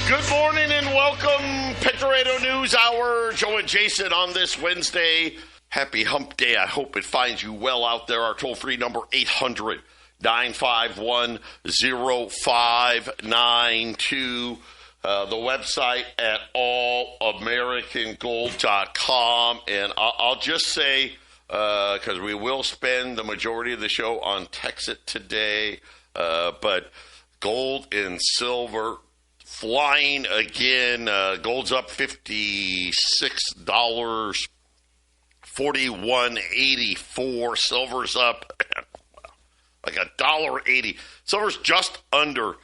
Good morning and welcome, Patriot News Hour. Joe and Jason on this Wednesday. Happy Hump Day. I hope it finds you well out there. Our toll-free number, 800-951-0592. The website at allamericangold.com. And I'll just say, because we will spend the majority of the show on Texit today, but gold and silver flying again. Gold's up $56, $41.84. Silver's up like $1.80. Silver's just under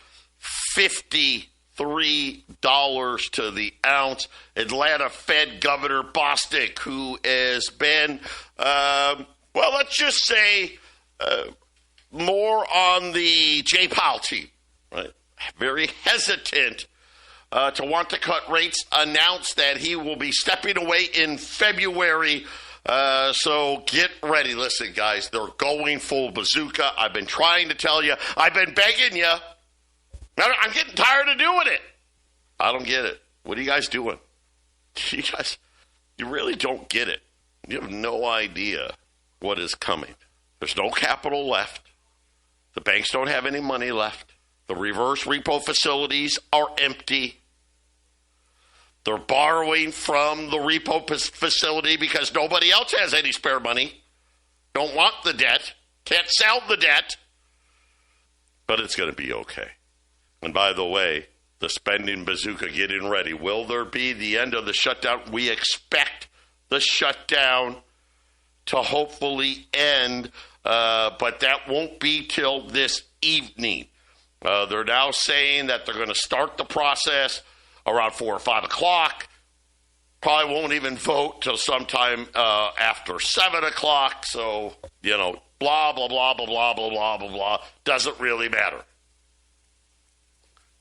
$53 to the ounce. Atlanta Fed Governor Bostic, who has been, let's just say, more on the Jay Powell team, right? Very hesitant to want to cut rates, announced that he will be stepping away in February. So get ready. Listen, guys, they're going full bazooka. I've been trying to tell you. I've been begging you. I'm getting tired of doing it. I don't get it. What are you guys doing? You really don't get it. You have no idea what is coming. There's no capital left. The banks don't have any money left. The reverse repo facilities are empty. They're borrowing from the repo facility because nobody else has any spare money. Don't want the debt. Can't sell the debt. But it's going to be okay. And by the way, the spending bazooka getting ready. Will there be the end of the shutdown? We expect the shutdown to hopefully end, but that won't be till this evening. They're now saying that they're going to start the process around 4 or 5 o'clock. Probably won't even vote till sometime after 7 o'clock. So, blah, blah, blah, blah, blah, blah, blah, blah, blah. Doesn't really matter.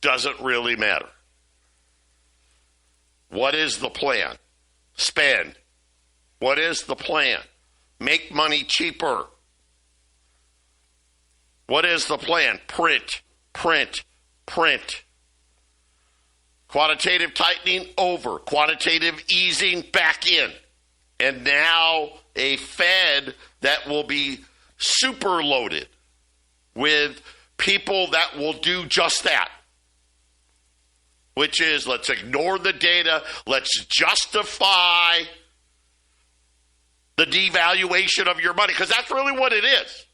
Doesn't really matter. What is the plan? Spend. What is the plan? Make money cheaper. What is the plan? Print. Print, print. Quantitative tightening over. Quantitative easing back in. And now a Fed that will be super loaded with people that will do just that. Which is, let's ignore the data. Let's justify the devaluation of your money. Because that's really what it is.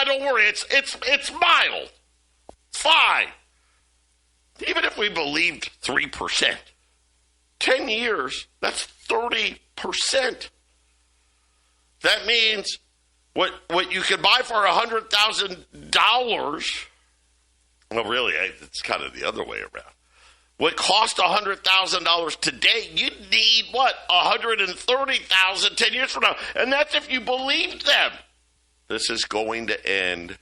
Don't worry, it's mild. Fine. Even if we believed 3%, 10 years, that's 30%. That means what you could buy for $100,000, well, really, it's kind of the other way around. What cost $100,000 today, you'd need, $130,000 10 years from now. And that's if you believed them. This is going to end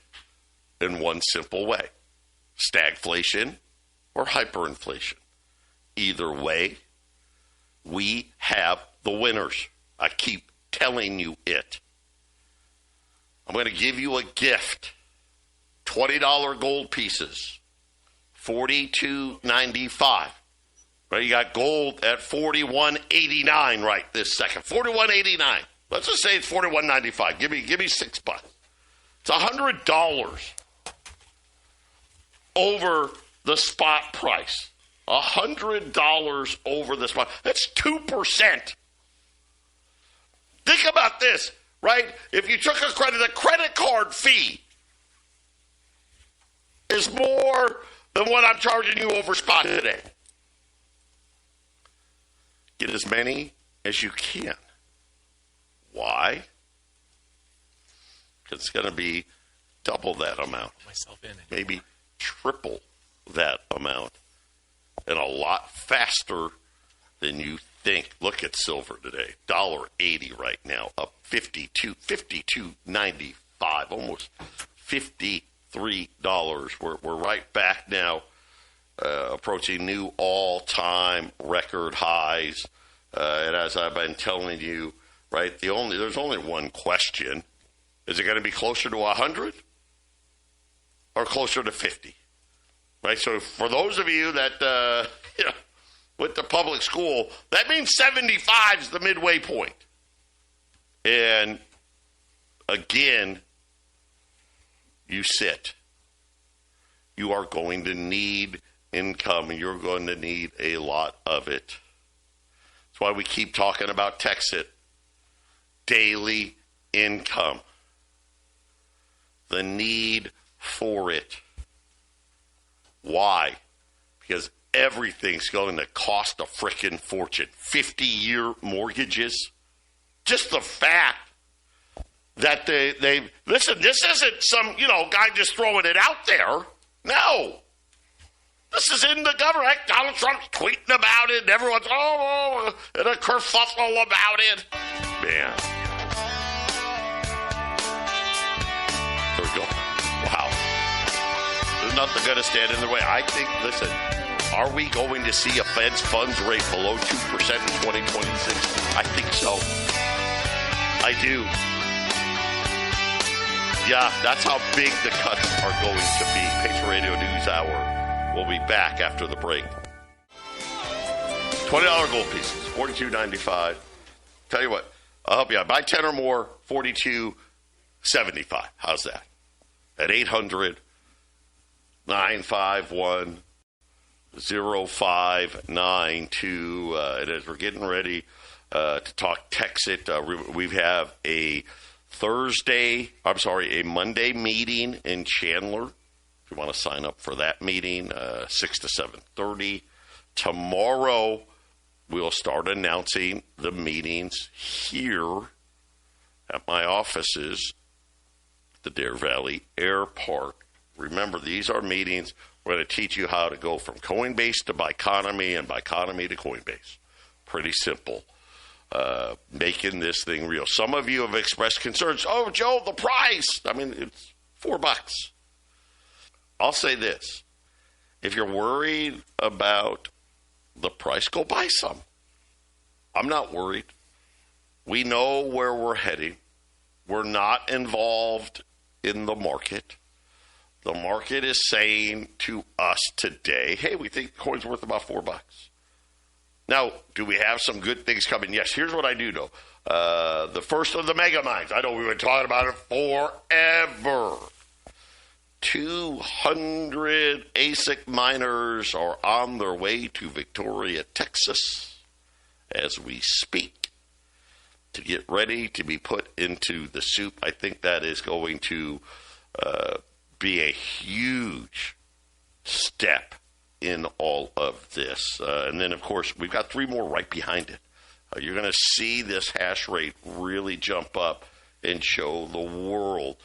in one simple way. Stagflation or hyperinflation. Either way, we have the winners. I keep telling you it. I'm going to give you a gift. $20 gold pieces. $42.95. Right, you got gold at $41.89 right this second. $41.89. Let's just say it's $41.95. Give me $6. It's $100 over the spot price. $100 over the spot. That's 2%. Think about this, right? If you took a credit card fee is more than what I'm charging you over spot today. Get as many as you can. Why? Because it's going to be double that amount. Maybe triple that amount. And a lot faster than you think. Look at silver today. $1.80 right now. Up 52.95. Almost $53. We're right back now. Approaching new all-time record highs. And as I've been telling you, right, there's only one question. Is it going to be closer to 100 or closer to 50? Right? So for those of you that went to public school, that means 75 is the midway point. And again, you sit. You are going to need income, and you're going to need a lot of it. That's why we keep talking about KXXT, daily income, the need for it. Why? Because everything's going to cost a frickin' fortune. 50-year mortgages. Just the fact that they listen, this isn't some, guy just throwing it out there. No. This is in the government. Donald Trump's tweeting about it, and everyone's, and a kerfuffle about it. Man. There we go. Wow. There's nothing going to stand in the way. I think, listen, are we going to see a Fed's funds rate below 2% in 2026? I think so. I do. Yeah, that's how big the cuts are going to be. Patriot Radio News Hour. We'll be back after the break. $20 gold pieces, $42.95. Tell you what, I'll help you out. Buy 10 or more, $42.75. How's that? At 800-951-0592. And as we're getting ready to talk KXXT, we have a Monday meeting in Chandler. If you want to sign up for that meeting, 6 to 7:30. Tomorrow, we'll start announcing the meetings here at my offices at the Dare Valley Airport. Remember, these are meetings. We're going to teach you how to go from Coinbase to Biconomy and Biconomy to Coinbase. Pretty simple. Making this thing real. Some of you have expressed concerns. Oh, Joe, the price. I mean, it's $4. I'll say this. If you're worried about the price, go buy some. I'm not worried. We know where we're heading. We're not involved in the market. The market is saying to us today, hey, we think the coin's worth about $4. Now, do we have some good things coming? Yes. Here's what I do know. The first of the mega mines. I know we've been talking about it forever. 200 ASIC miners are on their way to Victoria, Texas, as we speak, to get ready to be put into the soup. I think that is going to be a huge step in all of this. And then, of course, we've got 3 more right behind it. You're going to see this hash rate really jump up and show the world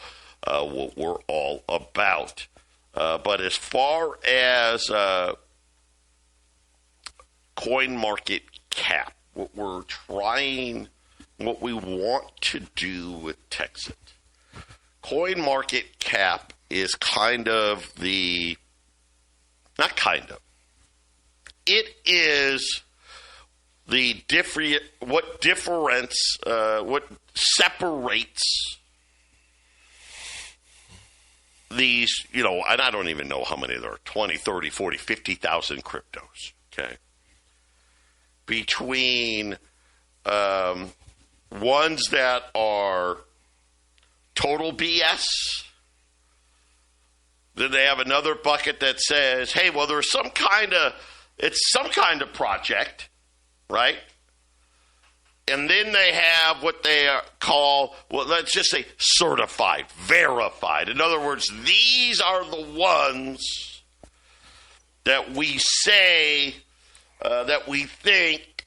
what we're all about. But as far as coin market cap, what we want to do with KXXT, coin market cap is kind of it is what separates these, and I don't even know how many there are, 20, 30, 40, 50,000 cryptos, okay, between ones that are total BS. Then they have another bucket that says, hey, well, there's some kind of project, right? And then they have what they call, well, let's just say certified, verified. In other words, these are the ones that we say that we think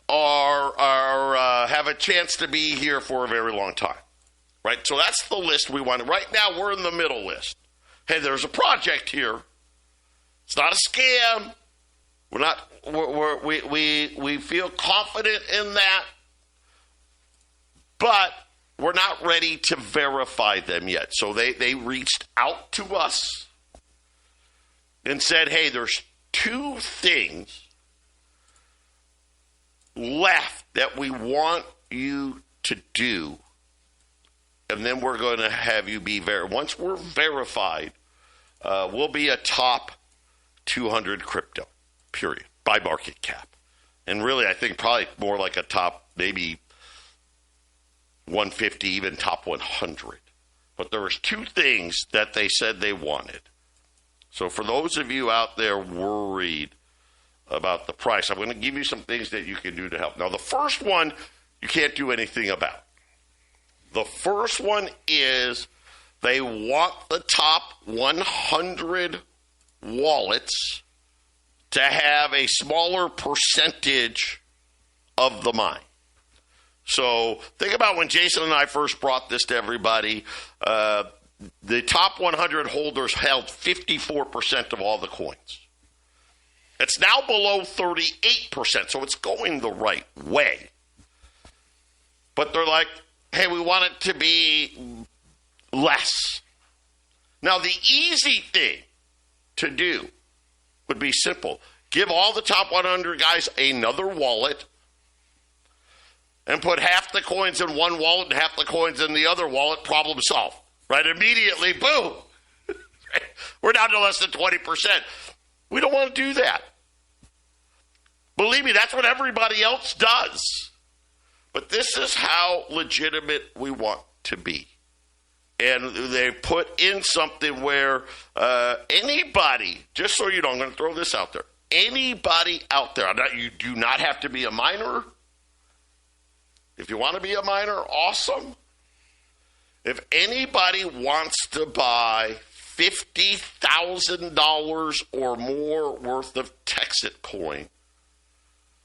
are have a chance to be here for a very long time, right? So that's the list we want. Right now, we're in the middle list. Hey, there's a project here. It's not a scam. We feel confident in that, but we're not ready to verify them yet. So they reached out to us and said, hey, there's 2 things left that we want you to do, and then we're going to have you be verified. Once we're verified, will be a top 200 crypto, period, by market cap. And really, I think probably more like a top maybe 150, even top 100. But there was two things that they said they wanted. So for those of you out there worried about the price, I'm going to give you some things that you can do to help. Now, the first one you can't do anything about. The first one is they want the top 100 wallets to have a smaller percentage of the mine. So think about when Jason and I first brought this to everybody. The top 100 holders held 54% of all the coins. It's now below 38%, so it's going the right way. But they're like, hey, we want it to be less. Now, the easy thing to do would be simple. Give all the top 100 guys another wallet and put half the coins in one wallet and half the coins in the other wallet, problem solved. Right? Immediately, boom. We're down to less than 20%. We don't want to do that. Believe me, that's what everybody else does. But this is how legitimate we want to be. And they put in something where anybody, just so you know, I'm going to throw this out there. Anybody out there, you do not have to be a miner. If you want to be a miner, awesome. If anybody wants to buy $50,000 or more worth of Texit coin,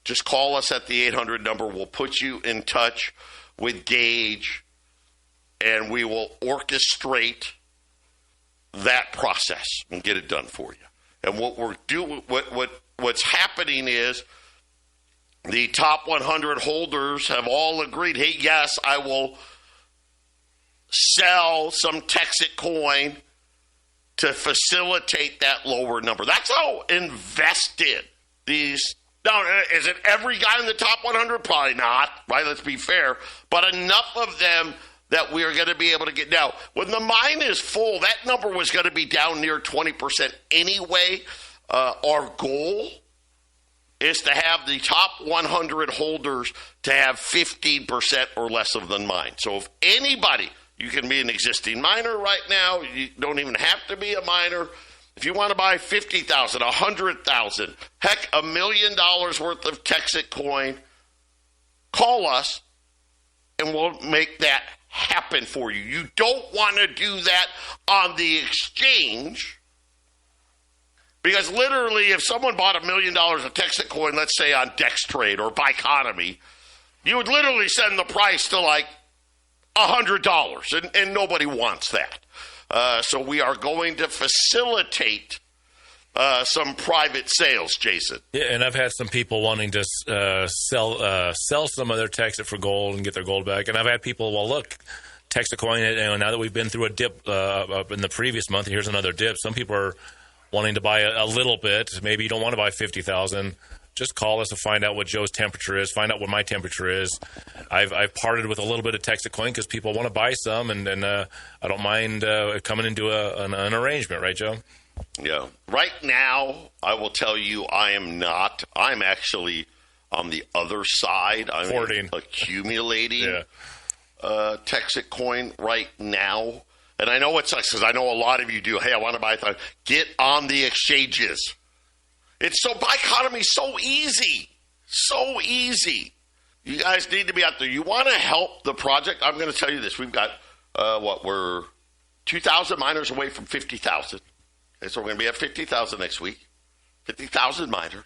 just call us at the 800 number. We'll put you in touch with Gage, and we will orchestrate that process and get it done for you. And what we're doing, what's happening is the top 100 holders have all agreed, hey, yes, I will sell some Texit coin to facilitate that lower number. That's how invested these. Now, is it every guy in the top 100? Probably not, right? Let's be fair. But enough of them that we are going to be able to get. Now, when the mine is full, that number was going to be down near 20% anyway. Our goal is to have the top 100 holders to have 15% or less of the mine. So if anybody, you can be an existing miner right now. You don't even have to be a miner. If you want to buy 50,000, 100,000, heck, $1 million worth of Texit coin, call us and we'll make that happen for you. You don't want to do that on the exchange because literally if someone bought $1 million of Texit coin, let's say on DexTrade or Biconomy, you would literally send the price to like $100, and nobody wants that. So we are going to facilitate some private sales, Jason. Yeah, and I've had some people wanting to sell some of their Texit for gold and get their gold back. And I've had people, well, look, Texit coin, now that we've been through a dip in the previous month, here's another dip. Some people are wanting to buy a little bit. Maybe you don't want to buy 50,000. Just call us and find out what Joe's temperature is. Find out what my temperature is. I've parted with a little bit of Texit coin because people want to buy some, and I don't mind coming into an arrangement, right, Joe? Yeah. Right now, I will tell you, I am not. I'm actually on the other side. I'm hoarding, accumulating Texit coin right now, and I know it sucks because I know a lot of you do. Hey, I want to buy. Get on the exchanges. It's so, Biconomy is so easy. So easy. You guys need to be out there. You want to help the project? I'm going to tell you this. We've got, we're 2,000 miners away from 50,000. Okay, so we're going to be at 50,000 next week. 50,000 miners.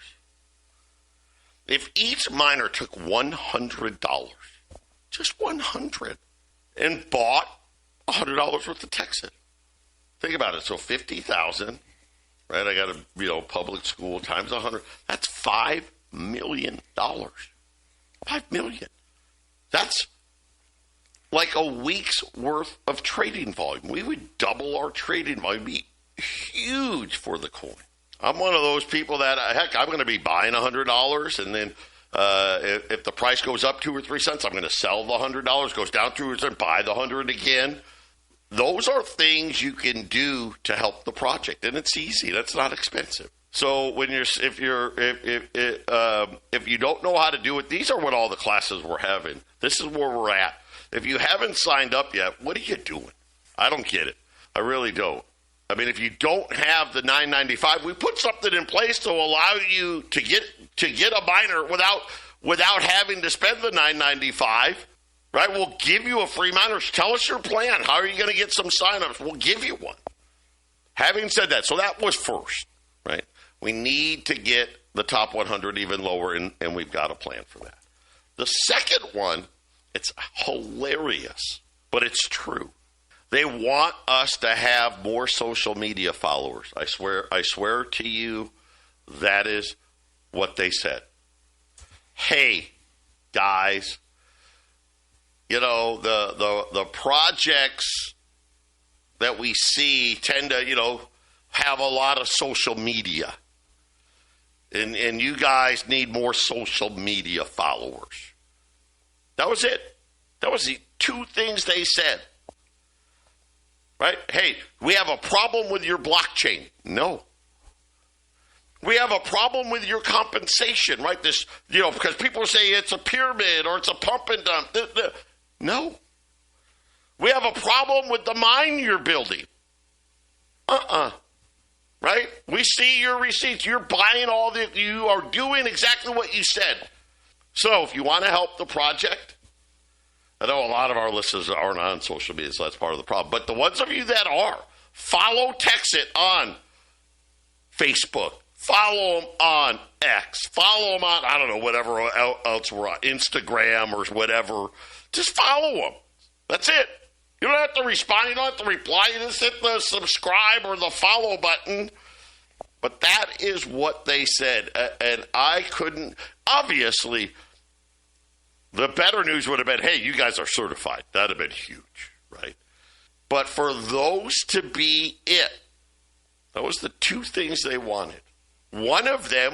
If each miner took $100, just 100, and bought $100 worth of Texit. Think about it. So 50,000. Right, I got a public school times 100. That's $5 million. $5 million. That's like a week's worth of trading volume. We would double our trading volume. It'd be huge for the coin. I'm one of those people that, heck, I'm going to be buying $100, and then if the price goes up 2 or 3 cents, I'm going to sell the $100. Goes down 2 or 3 cents, buy the 100 again. those are things you can do to help the project, and it's easy. That's not expensive. So if you don't know how to do it, these are what all the classes we're having. This is where we're at. If you haven't signed up yet, what are you doing? I don't get it. I really don't. I mean, if you don't have the $9.95, we put something in place to allow you to get a minor without having to spend the $9.95. Right? We'll give you a free minor. Tell us your plan. How are you going to get some signups? We'll give you one. Having said that, so that was first, right? We need to get the top 100 even lower, and we've got a plan for that. The second one, it's hilarious, but it's true. They want us to have more social media followers. I swear to you, that is what they said. Hey, guys, you know, the projects that we see tend to, you know, have a lot of social media. And you guys need more social media followers. That was it. That was the two things they said. Right? Hey, we have a problem with your blockchain. No. We have a problem with your compensation, right? This, you know, because people say it's a pyramid or it's a pump and dump. No. We have a problem with the mine you're building. Right? We see your receipts. You're buying all that. You are doing exactly what you said. So if you want to help the project, I know a lot of our listeners aren't on social media, so that's part of the problem. But the ones of you that are, follow Texit on Facebook. Follow them on X. Follow them on, I don't know, whatever else we're on, Instagram or whatever. Just follow them. That's it. You don't have to respond. You don't have to reply. You just hit the subscribe or the follow button. But that is what they said. And I couldn't, obviously, the better news would have been, hey, you guys are certified. That would have been huge, right? But for those to be it, that was the two things they wanted. One of them,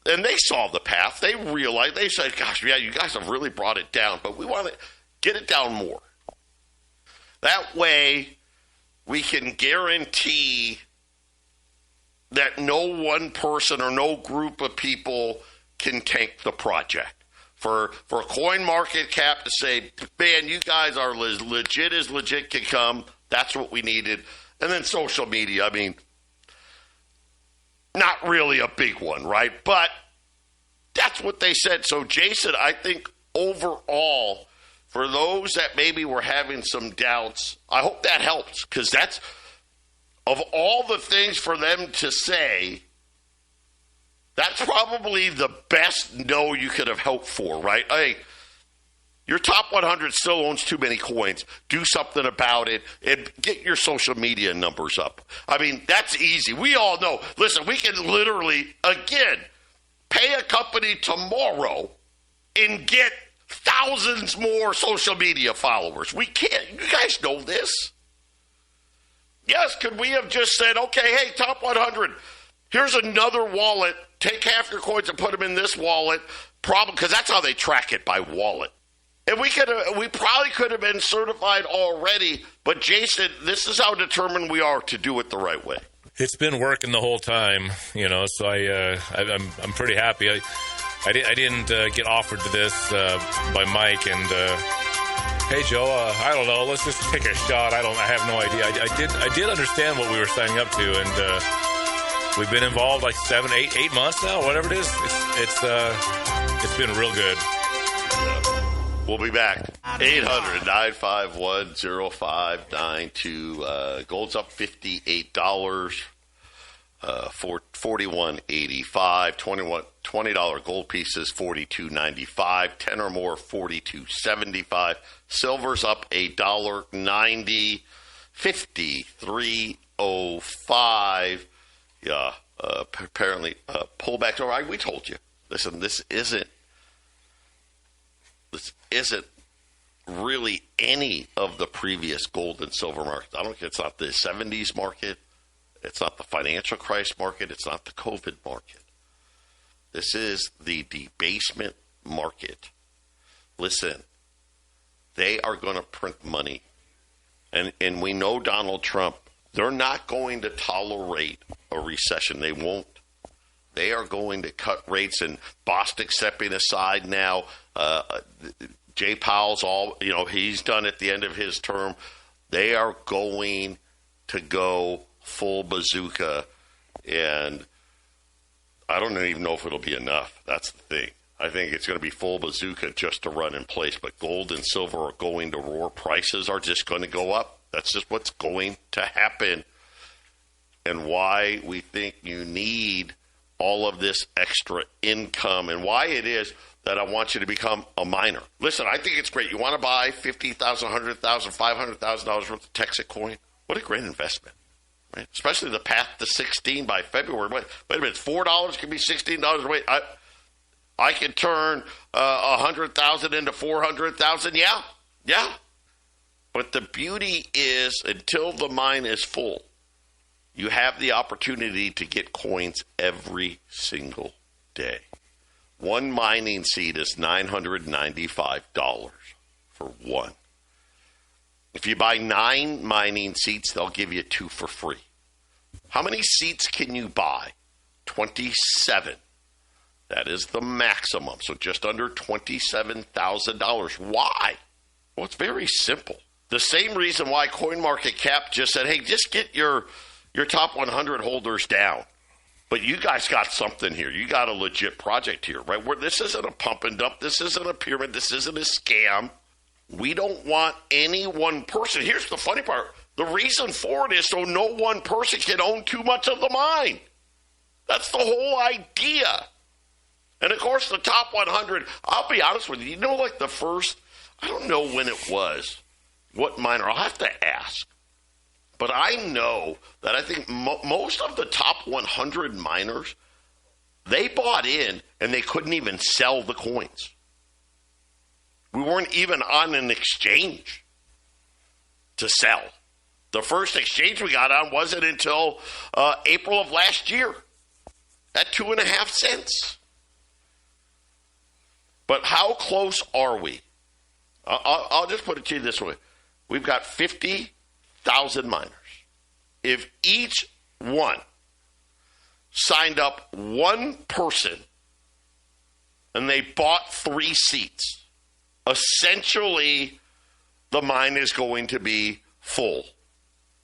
and they saw the path. They realized, they said, gosh, yeah, you guys have really brought it down, but we want to get it down more. That way, we can guarantee that no one person or no group of people can tank the project. For CoinMarketCap to say, man, you guys are as legit can come, that's what we needed. And then social media, I mean, not really a big one, right? But that's what they said. So, Jason, I think overall, for those that maybe were having some doubts, I hope that helps, because that's, of all the things for them to say, that's probably the best no you could have hoped for, right? Hey, your top 100 still owns too many coins. Do something about it and get your social media numbers up. I mean, that's easy. We all know. Listen, we can literally, again, pay a company tomorrow and get thousands more social media followers. We can't. You guys know this. Yes, could we have just said, okay, hey, top 100, here's another wallet. Take half your coins and put them in this wallet. Problem, because that's how they track it, by wallet. And we probably could have been certified already, but Jason, this is how determined we are to do it the right way. It's been working the whole time, you know. So I'm pretty happy. I didn't get offered to this by Mike and hey Joe, I don't know. Let's just take a shot. I have no idea. I did understand what we were signing up to, and we've been involved like 8 months now, whatever it is. It's been real good. We'll be back. 800-951-0592. Gold's up $58. For $41.85. $20 gold pieces, $42.95. 10 or more, $42.75. Silver's up $1.90. $53.05. Yeah, apparently pullback. All right, we told you. Listen, this isn't really any of the previous gold and silver markets. I don't care. It's not the 70s market. It's not the financial crisis market. It's not the COVID market. This is the debasement market. Listen, they are going to print money And we know Donald Trump, they're not going to tolerate a recession. They won't. They are going to cut rates, and Bostic stepping aside now. Jay Powell's he's done at the end of his term. They are going to go full bazooka, and I don't even know if it'll be enough. That's the thing. I think it's going to be full bazooka just to run in place, but gold and silver are going to roar. Prices are just going to go up. That's just what's going to happen, and why we think you need all of this extra income, and why it is that I want you to become a miner. Listen, I think it's great. You want to buy $50,000, $100,000, $500,000 worth of Texas coin? What a great investment, right? Especially the path to 16 by February. Wait a minute, $4 can be $16. Wait, I can turn 100,000 into 400,000. Yeah. But the beauty is, until the mine is full, you have the opportunity to get coins every single day. One mining seat is $995 for one. If you buy 9 mining seats, they'll give you 2 for free. How many seats can you buy? 27. That is the maximum. So just under $27,000. Why? Well, it's very simple. The same reason why CoinMarketCap just said, hey, just get your top 100 holders down. But you guys got something here. You got a legit project here, right? Where this isn't a pump and dump. This isn't a pyramid. This isn't a scam. We don't want any one person. Here's the funny part. The reason for it is so no one person can own too much of the mine. That's the whole idea. And, of course, the top 100, I'll be honest with you, like the first, I don't know when it was, what miner, I'll have to ask. But I know that I think most of the top 100 miners, they bought in and they couldn't even sell the coins. We weren't even on an exchange to sell. The first exchange we got on wasn't until April of last year at 2.5 cents. But how close are we? I'll just put it to you this way. We've got 50,000 miners. If each one signed up one person and they bought 3 seats, essentially the mine is going to be full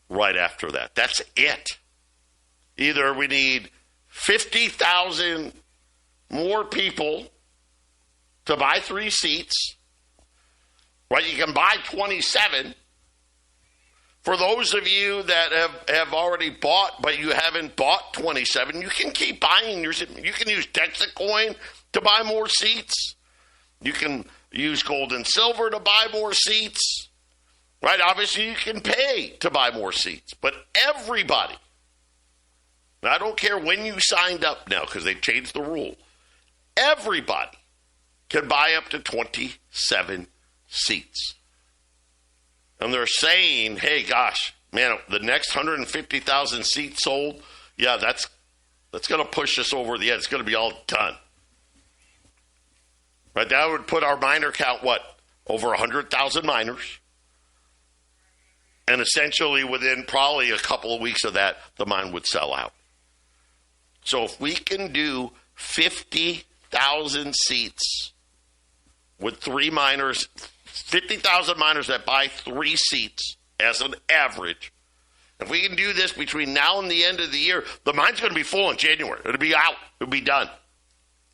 right after that. That's it. Either we need 50,000 more people to buy 3 seats, right? You can buy 27. For those of you that have already bought, but you haven't bought 27, you can keep buying yours. You can use Texas coin to buy more seats. You can use gold and silver to buy more seats, right? Obviously, you can pay to buy more seats. But everybody, and I don't care when you signed up now because they've changed the rule, everybody can buy up to 27 seats. And they're saying, hey, gosh, man, the next 150,000 seats sold, yeah, that's going to push us over the edge. It's going to be all done. Right, that would put our miner count, over 100,000 miners. And essentially within probably a couple of weeks of that, the mine would sell out. So if we can do 50,000 seats with 3 miners, 50,000 miners that buy 3 seats as an average. If we can do this between now and the end of the year, the mine's going to be full in January. It'll be out. It'll be done.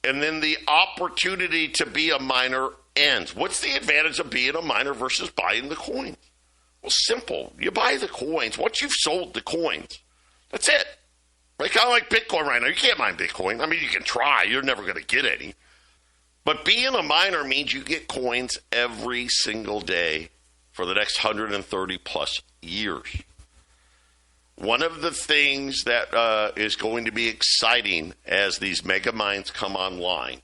And then the opportunity to be a miner ends. What's the advantage of being a miner versus buying the coins? Well, simple. You buy the coins. Once you've sold the coins, that's it. Right? Kind of like Bitcoin right now. You can't mine Bitcoin. I mean, you can try. You're never going to get any. But being a miner means you get coins every single day for the next 130 plus years. One of the things that is going to be exciting as these mega mines come online,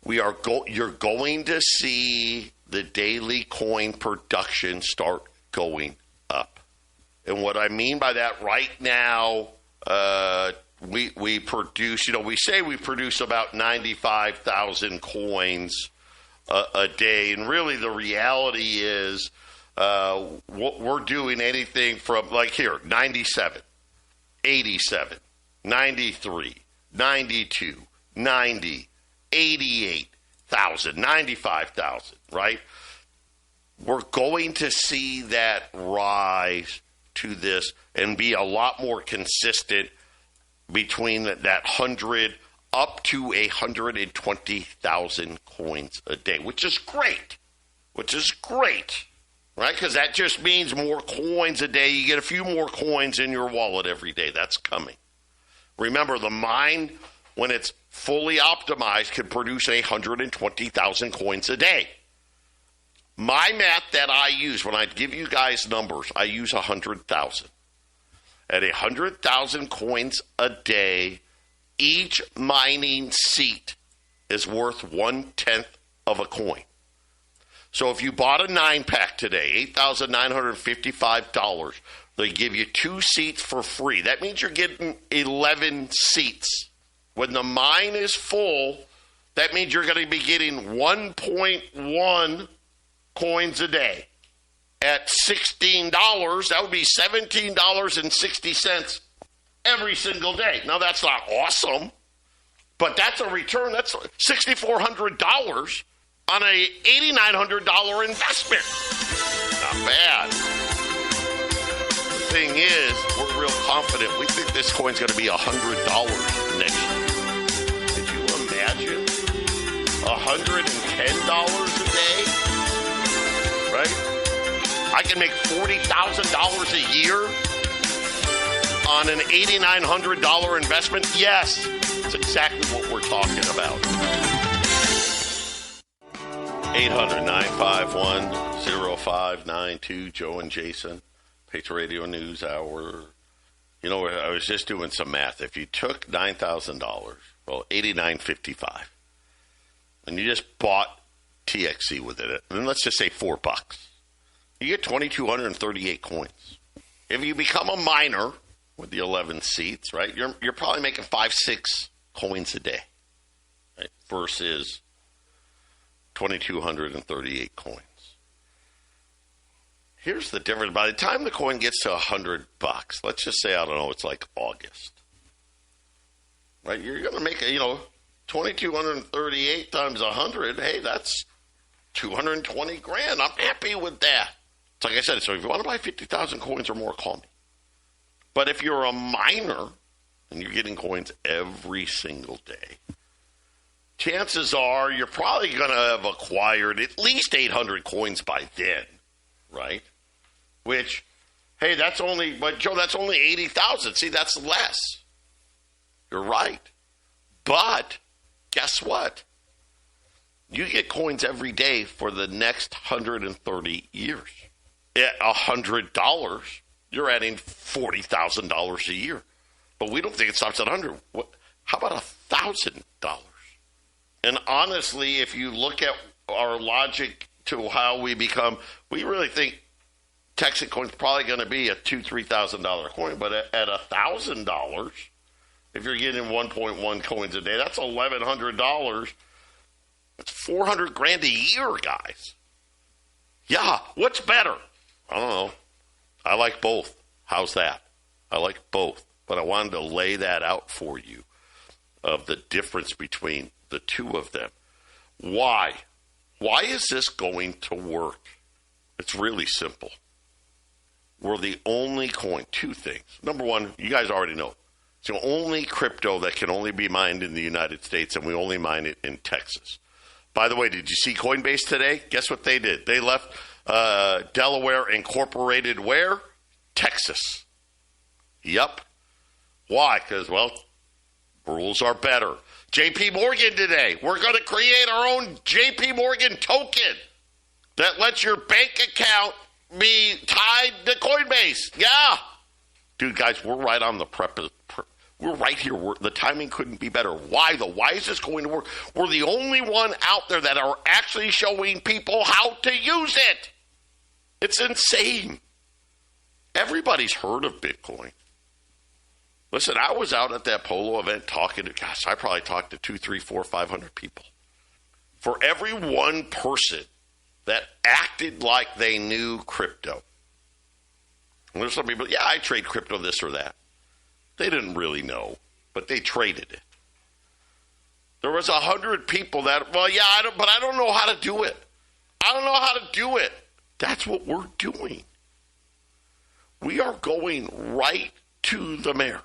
you're going to see the daily coin production start going up. And what I mean by that right now, we produce, we say we produce about 95,000 coins a day. And really the reality is we're doing anything from, like here, 97, 87, 93, 92, 90, 88,000, 95,000, right? We're going to see that rise to this and be a lot more consistent between that 100 up to 120,000 coins a day, which is great, right? Because that just means more coins a day. You get a few more coins in your wallet every day. That's coming. Remember, the mine, when it's fully optimized, can produce 120,000 coins a day. My math that I use when I give you guys numbers, I use 100,000. At 100,000 coins a day, each mining seat is worth 1/10 of a coin. So if you bought a 9-pack today, $8,955, they give you 2 seats for free. That means you're getting 11 seats. When the mine is full, that means you're going to be getting 1.1 coins a day. At $16, that would be $17.60 every single day. Now, that's not awesome, but that's a return. That's $6,400 on a $8,900 investment. Not bad. The thing is, we're real confident. We think this coin's going to be $100 next year. Could you imagine $110 a day? Right? I can make $40,000 a year on an $8,900 investment. Yes, that's exactly what we're talking about. 800-951-0592, Joe and Jason, Patriot Radio News Hour. You know, I was just doing some math. If you took $9,000, well, $8,955, and you just bought TXC with it, and let's just say $4, you get 2,238 coins. If you become a miner with the 11 seats, right, you're probably making 5-6 coins a day, right, versus 2,238 coins. Here's the difference. By the time the coin gets to $100, let's just say, I don't know, it's like August, right? You're going to make, 2,238 times 100. Hey, that's 220 grand. I'm happy with that. It's like I said, so if you want to buy 50,000 coins or more, call me. But if you're a miner and you're getting coins every single day, chances are you're probably going to have acquired at least 800 coins by then, right? Which, hey, that's only 80,000. See, that's less. You're right. But guess what? You get coins every day for the next 130 years. At $100, you're adding $40,000 a year. But we don't think it stops at 100. How about $1,000? And honestly, if you look at our logic to how we really think Texas coin's probably going to be a $2,000, $3,000 coin. But at $1,000, if you're getting 1.1 coins a day, that's $1,100. That's 400 grand a year, guys. Yeah, what's better? I don't know. I like both. How's that? I like both. But I wanted to lay that out for you of the difference between the two of them. Why? Why is this going to work? It's really simple. We're the only coin. 2 things. Number one, you guys already know. It's the only crypto that can only be mined in the United States, and we only mine it in Texas. By the way, did you see Coinbase today? Guess what they did? They left Delaware Incorporated where? Texas. Yep. Why? Because, rules are better. JP Morgan today. We're going to create our own JP Morgan token that lets your bank account be tied to Coinbase. Yeah. Dude, guys, we're right on the we're right here. The timing couldn't be better. Why, though? Why is this going to work? We're the only one out there that are actually showing people how to use it. It's insane. Everybody's heard of Bitcoin. Listen, I was out at that polo event talking to, I probably talked to 200, 300, 400, 500 people. For every one person that acted like they knew crypto. And there's some people, yeah, I trade crypto, this or that. They didn't really know, but they traded it. There was 100 people that, well, yeah, but I don't know how to do it. I don't know how to do it. That's what we're doing. We are going right to the mayors.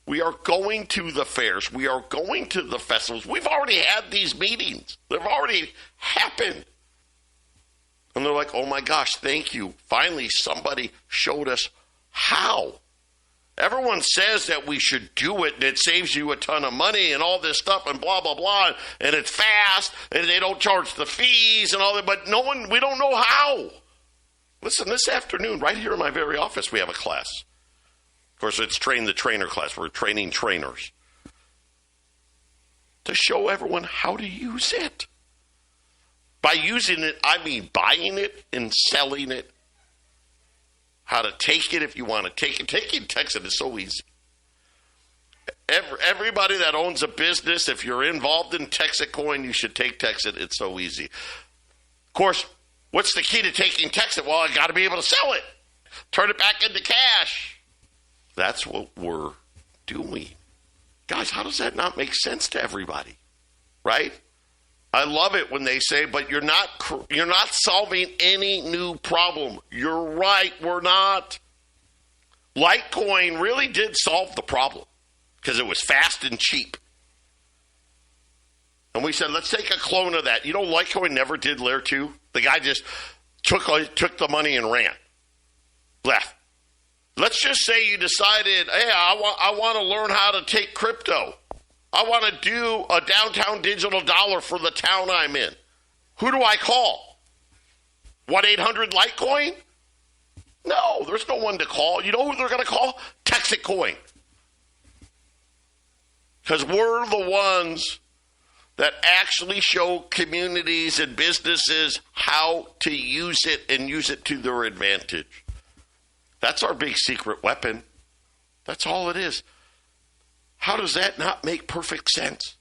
We are going to the fairs. We are going to the festivals. We've already had these meetings. They've already happened. And they're like, oh my gosh, thank you. Finally, somebody showed us how. Everyone says that we should do it and it saves you a ton of money and all this stuff and blah, blah, blah. And it's fast and they don't charge the fees and all that. But we don't know how. Listen, this afternoon, right here in my very office, we have a class. Of course, it's Train the Trainer class. We're training trainers to show everyone how to use it. By using it, I mean buying it and selling it. How to take it if you want to take it. Taking Texit is so easy. Everybody that owns a business, if you're involved in Texit Coin, you should take Texit. It's so easy. Of course, what's the key to taking Texit? Well, I got to be able to sell it. Turn it back into cash. That's what we're doing. Guys, how does that not make sense to everybody? Right? I love it when they say, but you're not solving any new problem. You're right, we're not. Litecoin really did solve the problem because it was fast and cheap. And we said, let's take a clone of that. You know, Litecoin never did Layer 2. The guy just took the money and ran. Left. Let's just say you decided, hey, I want to learn how to take crypto. I want to do a downtown digital dollar for the town I'm in. Who do I call? 1-800-Litecoin? No, there's no one to call. You know who they're going to call? Texit Coin. Because we're the ones that actually show communities and businesses how to use it and use it to their advantage. That's our big secret weapon. That's all it is. How does that not make perfect sense?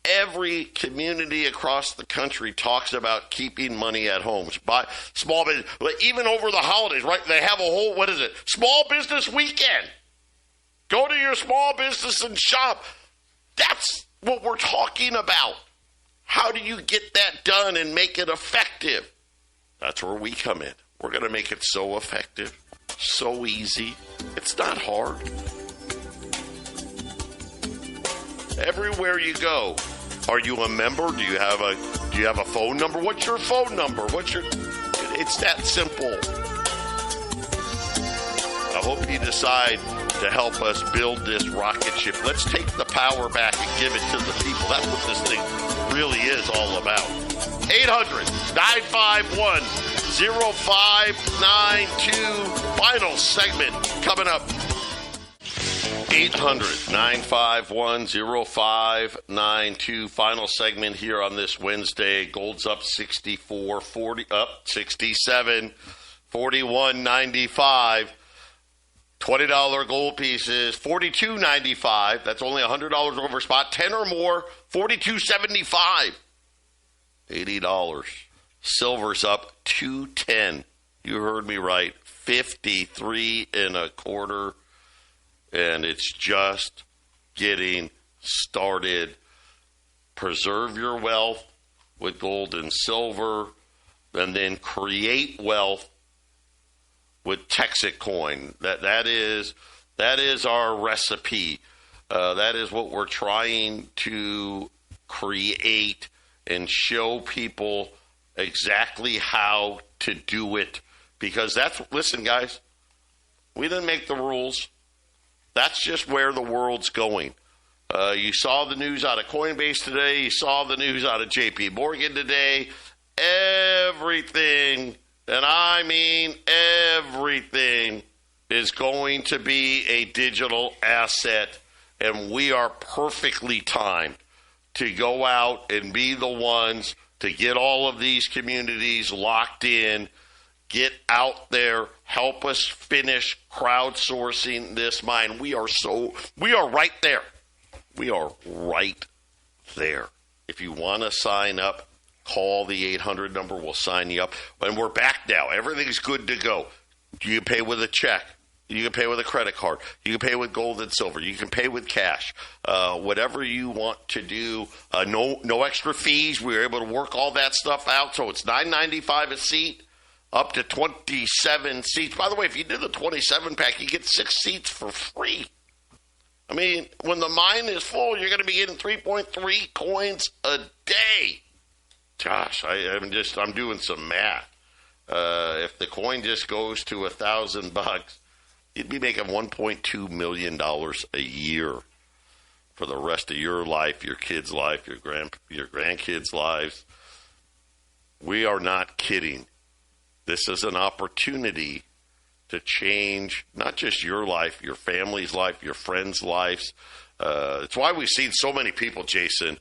Every community across the country talks about keeping money at home. Buy small business, even over the holidays, right? They have a whole, small business weekend. Go to your small business and shop. That's what we're talking about. How do you get that done and make it effective? That's where we come in. We're going to make it so effective, so easy. It's not hard. Everywhere you go, are you a member? Do you have a phone number? What's your phone number? It's that simple. I hope you decide to help us build this rocket ship. Let's take the power back and give it to the people. That's what this thing really is all about. 800-951-0592. Final segment coming up. 800-951-0592. Final segment here on this Wednesday. Gold's up 64, 40, up 67, 41.95. $20 gold pieces, $42.95. That's only $100 over spot. 10 or more, $42.75. $80. Silver's up $2.10. You heard me right. 53 1/4. And it's just getting started. Preserve your wealth with gold and silver, and then create wealth with Texit Coin. That is our recipe. That is what we're trying to create and show people exactly how to do it. Because listen, guys, we didn't make the rules. That's just where the world's going. You saw the news out of Coinbase today. You saw the news out of JP Morgan today. Everything, and I mean everything, is going to be a digital asset, and we are perfectly timed to go out and be the ones to get all of these communities locked in, get out there, help us finish crowdsourcing this mine. We are right there. We are right there. If you want to sign up, call the 800 number. We'll sign you up. And we're back now. Everything's good to go. You can pay with a check. You can pay with a credit card. You can pay with gold and silver. You can pay with cash. Whatever you want to do. No extra fees. We were able to work all that stuff out. So it's $9.95 a seat, up to 27 seats. By the way, if you do the 27 pack, you get 6 seats for free. I mean, when the mine is full, you're going to be getting 3.3 coins a day. Gosh, I'm doing some math. If the coin just goes to $1,000, you'd be making $1.2 million a year for the rest of your life, your kids' life, your grandkids' lives. We are not kidding. This is an opportunity to change not just your life, your family's life, your friends' lives. It's why we've seen so many people, Jason,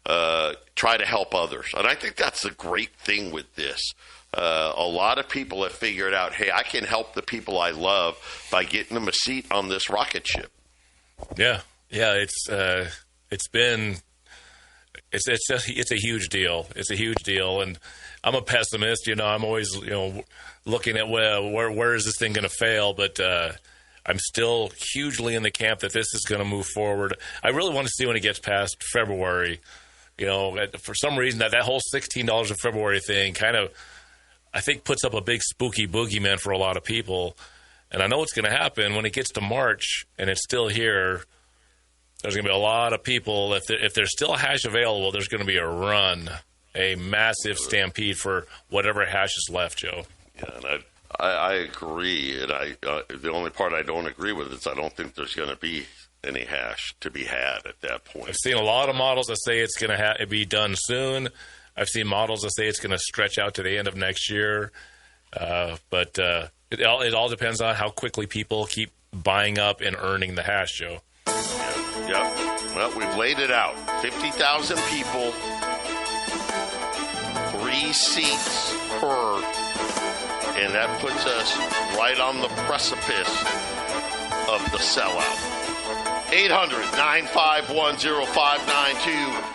try to help others. And I think that's the great thing with this. A lot of people have figured out, hey, I can help the people I love by getting them a seat on this rocket ship. Yeah, it's a huge deal. It's a huge deal, and I'm a pessimist. I'm always looking at where is this thing going to fail, but I'm still hugely in the camp that this is going to move forward. I really want to see when it gets past February. For some reason that whole $16 in February thing kind of, I think, puts up a big spooky boogeyman for a lot of people. And I know what's going to happen when it gets to March and it's still here. There's going to be a lot of people. If there's still hash available, there's going to be a massive stampede for whatever hash is left, Joe. Yeah, and I agree. And the only part I don't agree with is I don't think there's going to be any hash to be had at that point. I've seen a lot of models that say it's going to be done soon. I've seen models that say it's going to stretch out to the end of next year. But it all depends on how quickly people keep buying up and earning the hash, Joe. Yep. Well, we've laid it out. 50,000 people, 3 seats per, and that puts us right on the precipice of the sellout. 800-951-0592.